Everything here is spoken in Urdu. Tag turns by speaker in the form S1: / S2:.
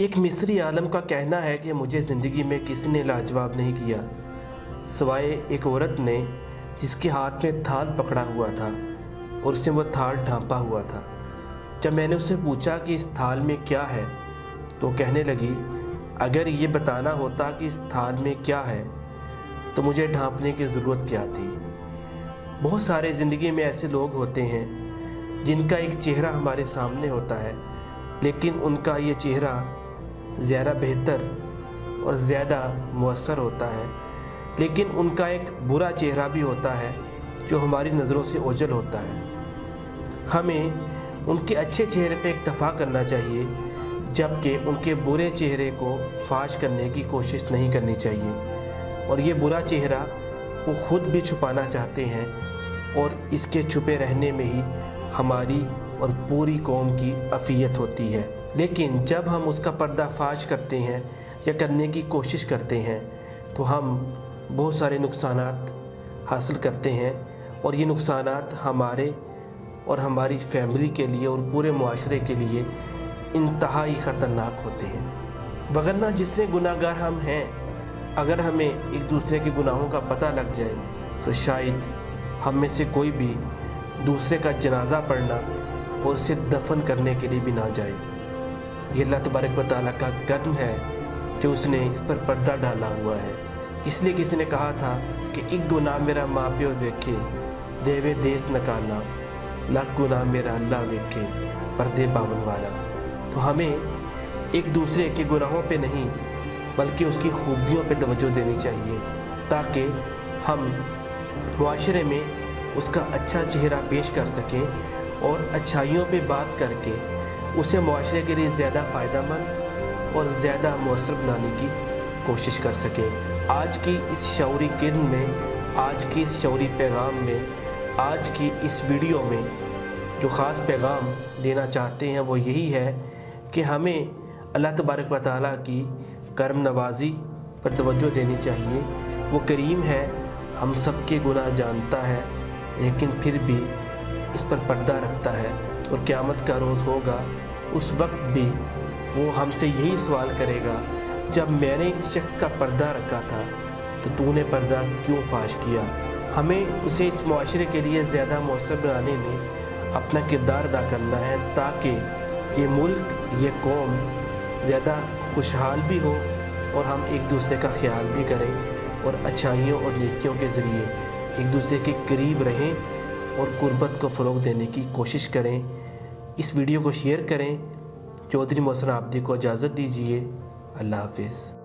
S1: ایک مصری عالم کا کہنا ہے کہ مجھے زندگی میں کسی نے لاجواب نہیں کیا سوائے ایک عورت نے جس کے ہاتھ میں تھال پکڑا ہوا تھا اور اس نے وہ تھال ڈھانپا ہوا تھا۔ جب میں نے اسے پوچھا کہ اس تھال میں کیا ہے تو کہنے لگی، اگر یہ بتانا ہوتا کہ اس تھال میں کیا ہے تو مجھے ڈھانپنے کی ضرورت کیا تھی۔ بہت سارے زندگی میں ایسے لوگ ہوتے ہیں جن کا ایک چہرہ ہمارے سامنے ہوتا ہے، لیکن ان کا یہ چہرہ زیادہ بہتر اور زیادہ مؤثر ہوتا ہے، لیکن ان کا ایک برا چہرہ بھی ہوتا ہے جو ہماری نظروں سے اوجھل ہوتا ہے۔ ہمیں ان کے اچھے چہرے پہ اکتفا کرنا چاہیے، جبکہ ان کے برے چہرے کو فاش کرنے کی کوشش نہیں کرنی چاہیے، اور یہ برا چہرہ وہ خود بھی چھپانا چاہتے ہیں، اور اس کے چھپے رہنے میں ہی ہماری اور پوری قوم کی عافیت ہوتی ہے۔ لیکن جب ہم اس کا پردہ فاش کرتے ہیں یا کرنے کی کوشش کرتے ہیں تو ہم بہت سارے نقصانات حاصل کرتے ہیں، اور یہ نقصانات ہمارے اور ہماری فیملی کے لیے اور پورے معاشرے کے لیے انتہائی خطرناک ہوتے ہیں۔ وگرنہ جس نے گناہ گار ہم ہیں، اگر ہمیں ایک دوسرے کے گناہوں کا پتہ لگ جائے تو شاید ہم میں سے کوئی بھی دوسرے کا جنازہ پڑھنا اور اسے دفن کرنے کے لیے بھی نہ جائے۔ یہ اللہ تبارک و تعالیٰ کا کرم ہے کہ اس نے اس پر پردہ ڈالا ہوا ہے۔ اس لیے کسی نے کہا تھا کہ ایک گناہ میرا ماں پیو ویکھے دیوے دیس نکالنا، لاکھ گناہ میرا اللہ ویکھے پردے پاون والا۔ تو ہمیں ایک دوسرے کے گناہوں پہ نہیں بلکہ اس کی خوبیوں پہ توجہ دینی چاہیے، تاکہ ہم معاشرے میں اس کا اچھا چہرہ پیش کر سکیں اور اچھائیوں پہ بات کر کے اسے معاشرے کے لیے زیادہ فائدہ مند اور زیادہ مؤثر بنانے کی کوشش کر سکیں۔ آج کی اس شعوری کرن میں، آج کی اس شعوری پیغام میں، آج کی اس ویڈیو میں جو خاص پیغام دینا چاہتے ہیں وہ یہی ہے کہ ہمیں اللہ تبارک و تعالیٰ کی کرم نوازی پر توجہ دینی چاہیے۔ وہ کریم ہے، ہم سب کے گناہ جانتا ہے، لیکن پھر بھی اس پر پردہ رکھتا ہے، اور قیامت کا روز ہوگا اس وقت بھی وہ ہم سے یہی سوال کرے گا، جب میں نے اس شخص کا پردہ رکھا تھا تو نے پردہ کیوں فاش کیا؟ ہمیں اسے اس معاشرے کے لیے زیادہ مؤثر بنانے میں اپنا کردار ادا کرنا ہے، تاکہ یہ ملک، یہ قوم زیادہ خوشحال بھی ہو اور ہم ایک دوسرے کا خیال بھی کریں اور اچھائیوں اور نیکیوں کے ذریعے ایک دوسرے کے قریب رہیں اور قربت کو فروغ دینے کی کوشش کریں۔ اس ویڈیو کو شیئر کریں۔ چودھری محسن عابدی کو اجازت دیجیے۔ اللہ حافظ۔